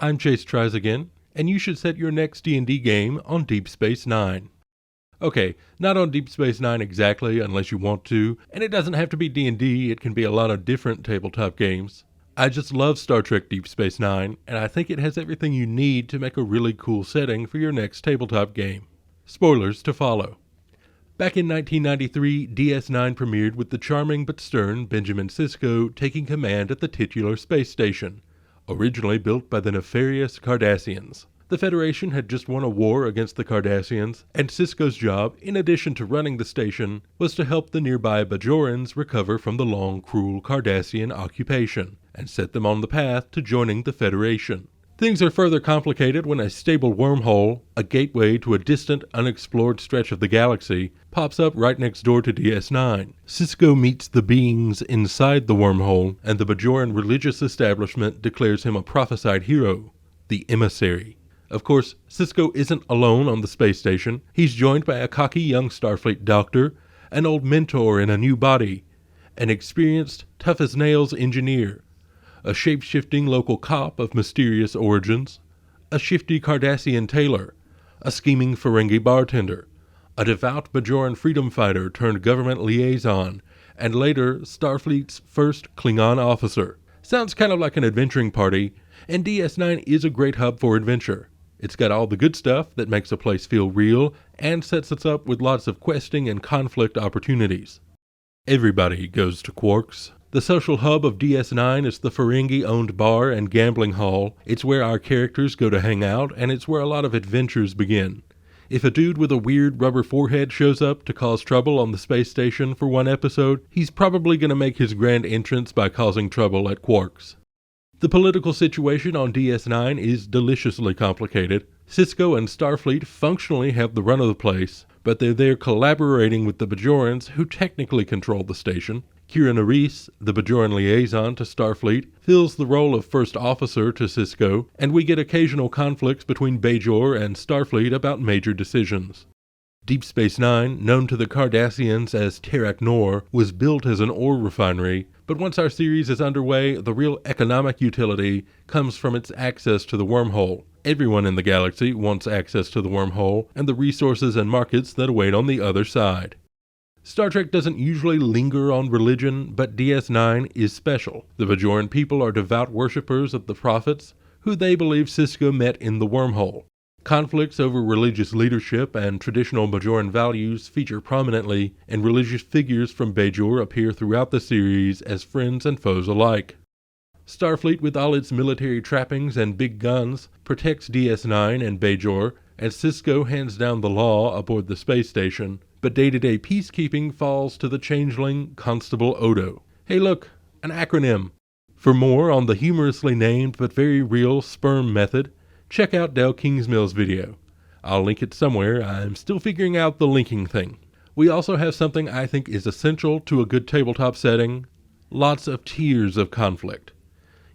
I'm Chase Tries Again, and you should set your next D&D game on Deep Space Nine. Okay, not on Deep Space Nine exactly, unless you want to, and it doesn't have to be D&D, it can be a lot of different tabletop games. I just love Star Trek Deep Space Nine, and I think it has everything you need to make a really cool setting for your next tabletop game. Spoilers to follow. Back in 1993, DS9 premiered with the charming but stern Benjamin Sisko taking command at the titular space station, originally built by the nefarious Cardassians. The Federation had just won a war against the Cardassians, and Sisko's job, in addition to running the station, was to help the nearby Bajorans recover from the long, cruel Cardassian occupation, and set them on the path to joining the Federation. Things are further complicated when a stable wormhole, a gateway to a distant, unexplored stretch of the galaxy, pops up right next door to DS9. Sisko meets the beings inside the wormhole, and the Bajoran religious establishment declares him a prophesied hero, the Emissary. Of course, Sisko isn't alone on the space station. He's joined by a cocky young Starfleet doctor, an old mentor in a new body, an experienced, tough-as-nails engineer, a shape-shifting local cop of mysterious origins, a shifty Cardassian tailor, a scheming Ferengi bartender, a devout Bajoran freedom fighter turned government liaison, and later Starfleet's first Klingon officer. Sounds kind of like an adventuring party, and DS9 is a great hub for adventure. It's got all the good stuff that makes a place feel real and sets us up with lots of questing and conflict opportunities. Everybody goes to Quark's. The social hub of DS9 is the Ferengi-owned bar and gambling hall. It's where our characters go to hang out, and it's where a lot of adventures begin. If a dude with a weird rubber forehead shows up to cause trouble on the space station for one episode, he's probably going to make his grand entrance by causing trouble at Quark's. The political situation on DS9 is deliciously complicated. Sisko and Starfleet functionally have the run of the place, but they're there collaborating with the Bajorans, who technically control the station. Kira Nerys, the Bajoran liaison to Starfleet, fills the role of first officer to Sisko, and we get occasional conflicts between Bajor and Starfleet about major decisions. Deep Space Nine, known to the Cardassians as Terak Nor, was built as an ore refinery, but once our series is underway, the real economic utility comes from its access to the wormhole. Everyone in the galaxy wants access to the wormhole and the resources and markets that await on the other side. Star Trek doesn't usually linger on religion, but DS9 is special. The Bajoran people are devout worshippers of the prophets, who they believe Sisko met in the wormhole. Conflicts over religious leadership and traditional Bajoran values feature prominently, and religious figures from Bajor appear throughout the series as friends and foes alike. Starfleet, with all its military trappings and big guns, protects DS9 and Bajor, and Sisko hands down the law aboard the space station, but day-to-day peacekeeping falls to the changeling Constable Odo. Hey look, an acronym. For more on the humorously named but very real sperm method, check out Del Kingsmill's video. I'll link it somewhere. I'm still figuring out the linking thing. We also have something I think is essential to a good tabletop setting: lots of tiers of conflict.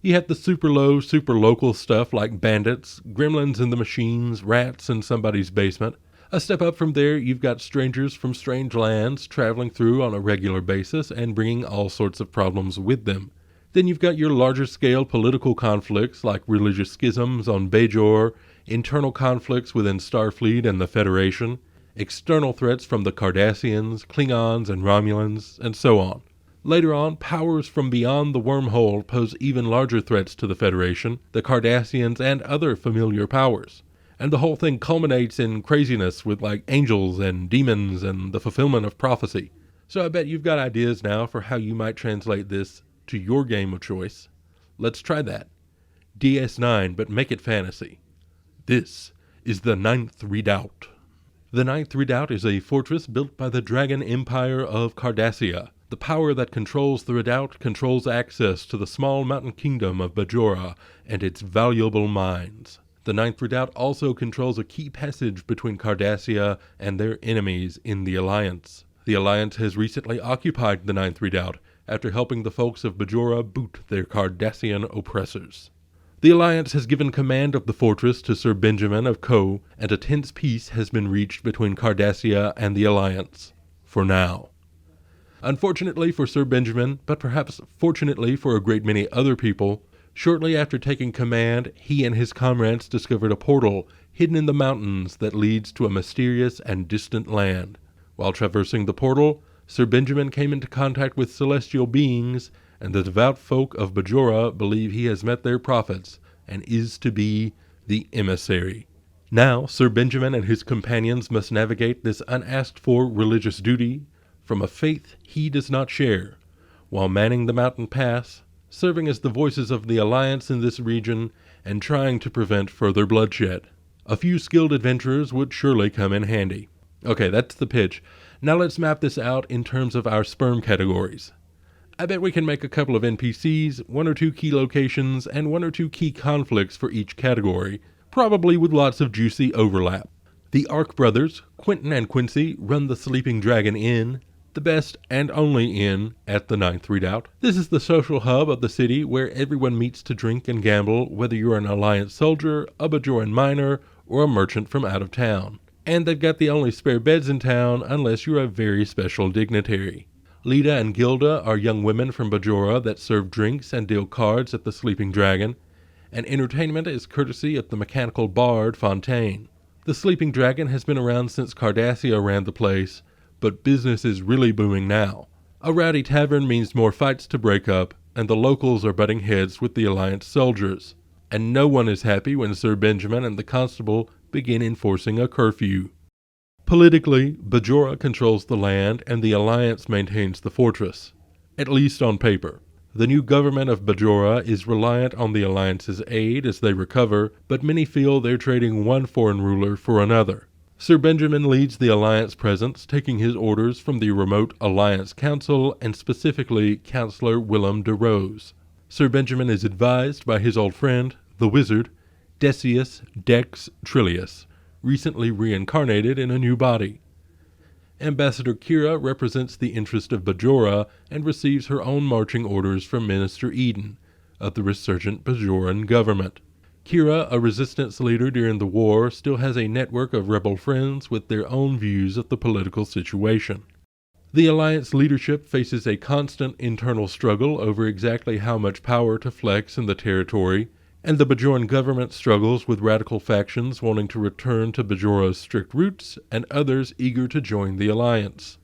You have the super low, super local stuff like bandits, gremlins in the machines, rats in somebody's basement. A step up from there, you've got strangers from strange lands traveling through on a regular basis and bringing all sorts of problems with them. Then you've got your larger scale political conflicts like religious schisms on Bajor, internal conflicts within Starfleet and the Federation, external threats from the Cardassians, Klingons, and Romulans, and so on. Later on, powers from beyond the wormhole pose even larger threats to the Federation, the Cardassians, and other familiar powers. And the whole thing culminates in craziness with like angels and demons and the fulfillment of prophecy. So I bet you've got ideas now for how you might translate this to your game of choice. Let's try that. DS9, but make it fantasy. This is the Ninth Redoubt. The Ninth Redoubt is a fortress built by the Dragon Empire of Cardassia. The power that controls the redoubt controls access to the small mountain kingdom of Bajora and its valuable mines. The Ninth Redoubt also controls a key passage between Cardassia and their enemies in the Alliance. The Alliance has recently occupied the Ninth Redoubt after helping the folks of Bajora boot their Cardassian oppressors. The Alliance has given command of the fortress to Sir Benjamin of Ko, and a tense peace has been reached between Cardassia and the Alliance. For now. Unfortunately for Sir Benjamin, but perhaps fortunately for a great many other people, Shortly after taking command, he and his comrades discovered a portal hidden in the mountains that leads to a mysterious and distant land. While traversing the portal, Sir Benjamin came into contact with celestial beings, and the devout folk of Bajora believe he has met their prophets and is to be the emissary. Now, Sir Benjamin and his companions must navigate this unasked-for religious duty from a faith he does not share, while manning the mountain pass, serving as the voices of the Alliance in this region, and trying to prevent further bloodshed. A few skilled adventurers would surely come in handy. Okay, that's the pitch. Now let's map this out in terms of our sperm categories. I bet we can make a couple of NPCs, 1 or 2 key locations, and 1 or 2 key conflicts for each category, probably with lots of juicy overlap. The Ark brothers, Quentin and Quincy, run the Sleeping Dragon Inn, the best and only inn at the Ninth Redoubt. This is the social hub of the city where everyone meets to drink and gamble, whether you're an Alliance soldier, a Bajoran miner, or a merchant from out of town. And they've got the only spare beds in town unless you're a very special dignitary. Lita and Gilda are young women from Bajora that serve drinks and deal cards at the Sleeping Dragon, and entertainment is courtesy of the mechanical bard Fontaine. The Sleeping Dragon has been around since Cardassia ran the place, but business is really booming now. A rowdy tavern means more fights to break up, and the locals are butting heads with the Alliance soldiers. And no one is happy when Sir Benjamin and the constable begin enforcing a curfew. Politically, Bajora controls the land and the Alliance maintains the fortress, at least on paper. The new government of Bajora is reliant on the Alliance's aid as they recover, but many feel they're trading one foreign ruler for another. Sir Benjamin leads the Alliance presence, taking his orders from the remote Alliance Council and specifically Councillor Willem de Rose. Sir Benjamin is advised by his old friend, the wizard, Decius Dex Trillius, recently reincarnated in a new body. Ambassador Kira represents the interest of Bajora and receives her own marching orders from Minister Eden of the resurgent Bajoran government. Kira, a resistance leader during the war, still has a network of rebel friends with their own views of the political situation. The Alliance leadership faces a constant internal struggle over exactly how much power to flex in the territory, and the Bajoran government struggles with radical factions wanting to return to Bajora's strict roots and others eager to join the Alliance.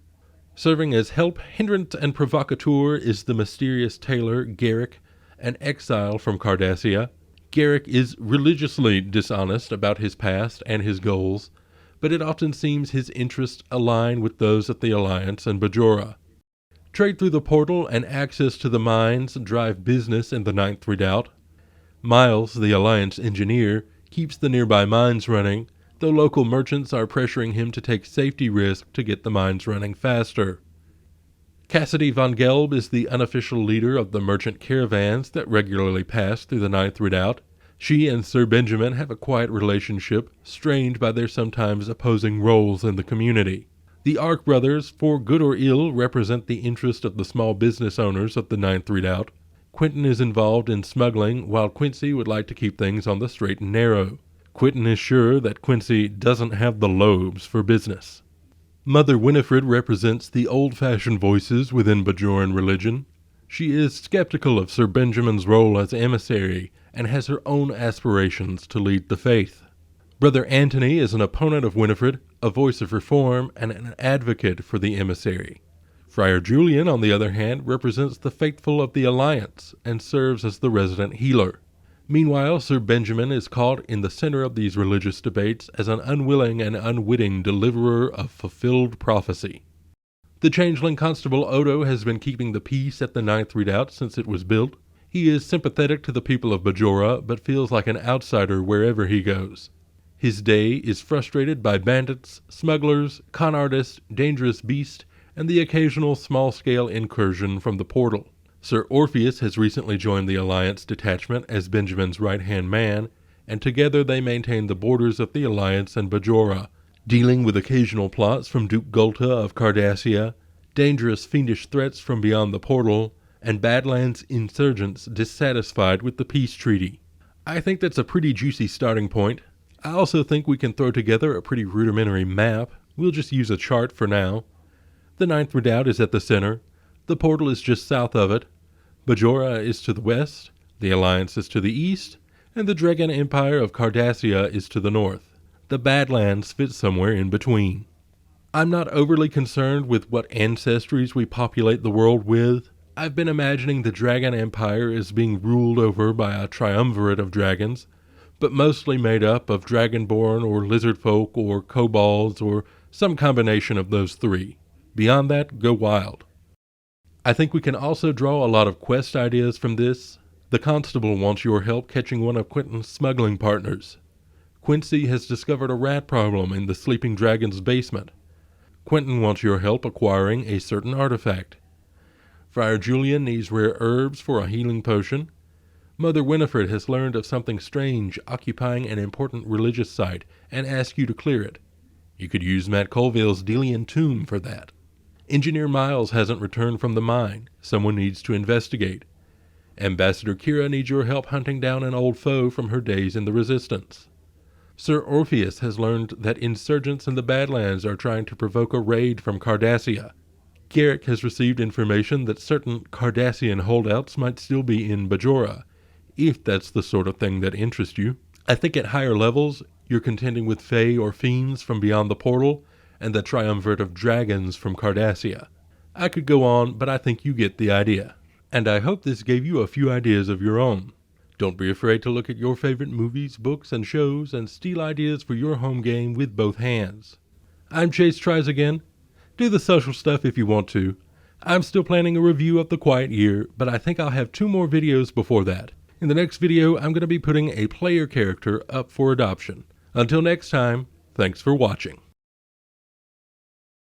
Serving as help, hindrance, and provocateur is the mysterious tailor Garrick, an exile from Cardassia. Garrick is religiously dishonest about his past and his goals, but it often seems his interests align with those of the Alliance and Bajora. Trade through the portal and access to the mines drive business in the Ninth Redoubt. Miles, the Alliance engineer, keeps the nearby mines running, though local merchants are pressuring him to take safety risks to get the mines running faster. Cassidy von Gelb is the unofficial leader of the merchant caravans that regularly pass through the Ninth Redoubt. She and Sir Benjamin have a quiet relationship, strained by their sometimes opposing roles in the community. The Ark brothers, for good or ill, represent the interest of the small business owners of the Ninth Redoubt. Quentin is involved in smuggling, while Quincy would like to keep things on the straight and narrow. Quentin is sure that Quincy doesn't have the lobes for business. Mother Winifred represents the old-fashioned voices within Bajoran religion. She is skeptical of Sir Benjamin's role as emissary and has her own aspirations to lead the faith. Brother Antony is an opponent of Winifred, a voice of reform, and an advocate for the emissary. Friar Julian, on the other hand, represents the faithful of the Alliance and serves as the resident healer. Meanwhile, Sir Benjamin is caught in the center of these religious debates as an unwilling and unwitting deliverer of fulfilled prophecy. The changeling Constable Odo has been keeping the peace at the Ninth Redoubt since it was built. He is sympathetic to the people of Bajora, but feels like an outsider wherever he goes. His day is frustrated by bandits, smugglers, con artists, dangerous beasts, and the occasional small-scale incursion from the portal. Sir Orpheus has recently joined the Alliance detachment as Benjamin's right-hand man, and together they maintain the borders of the Alliance and Bajora, dealing with occasional plots from Duke Gulta of Cardassia, dangerous fiendish threats from beyond the portal, and Badlands insurgents dissatisfied with the peace treaty. I think that's a pretty juicy starting point. I also think we can throw together a pretty rudimentary map. We'll just use a chart for now. The Ninth Redoubt is at the center. The portal is just south of it. Bajora is to the west. The Alliance is to the east, and the Dragon Empire of Cardassia is to the north. The Badlands fit somewhere in between. I'm not overly concerned with what ancestries we populate the world with. I've been imagining the Dragon Empire as being ruled over by a triumvirate of dragons, but mostly made up of dragonborn or lizard folk or kobolds or some combination of those three. Beyond that, go wild. I think we can also draw a lot of quest ideas from this. The constable wants your help catching one of Quentin's smuggling partners. Quincy has discovered a rat problem in the sleeping dragon's basement. Quentin wants your help acquiring a certain artifact. Friar Julian needs rare herbs for a healing potion. Mother Winifred has learned of something strange occupying an important religious site and asks you to clear it. You could use Matt Colville's Delian tomb for that. Engineer Miles hasn't returned from the mine. Someone needs to investigate. Ambassador Kira needs your help hunting down an old foe from her days in the Resistance. Sir Orpheus has learned that insurgents in the Badlands are trying to provoke a raid from Cardassia. Garrick has received information that certain Cardassian holdouts might still be in Bajora, if that's the sort of thing that interests you. I think at higher levels, you're contending with Fae or Fiends from beyond the portal, and the triumvirate of dragons from Cardassia. I could go on, but I think you get the idea. And I hope this gave you a few ideas of your own. Don't be afraid to look at your favorite movies, books, and shows and steal ideas for your home game with both hands. I'm Chase Tries Again. Do the social stuff if you want to. I'm still planning a review of The Quiet Year, but I think I'll have 2 more videos before that. In the next video, I'm going to be putting a player character up for adoption. Until next time, thanks for watching.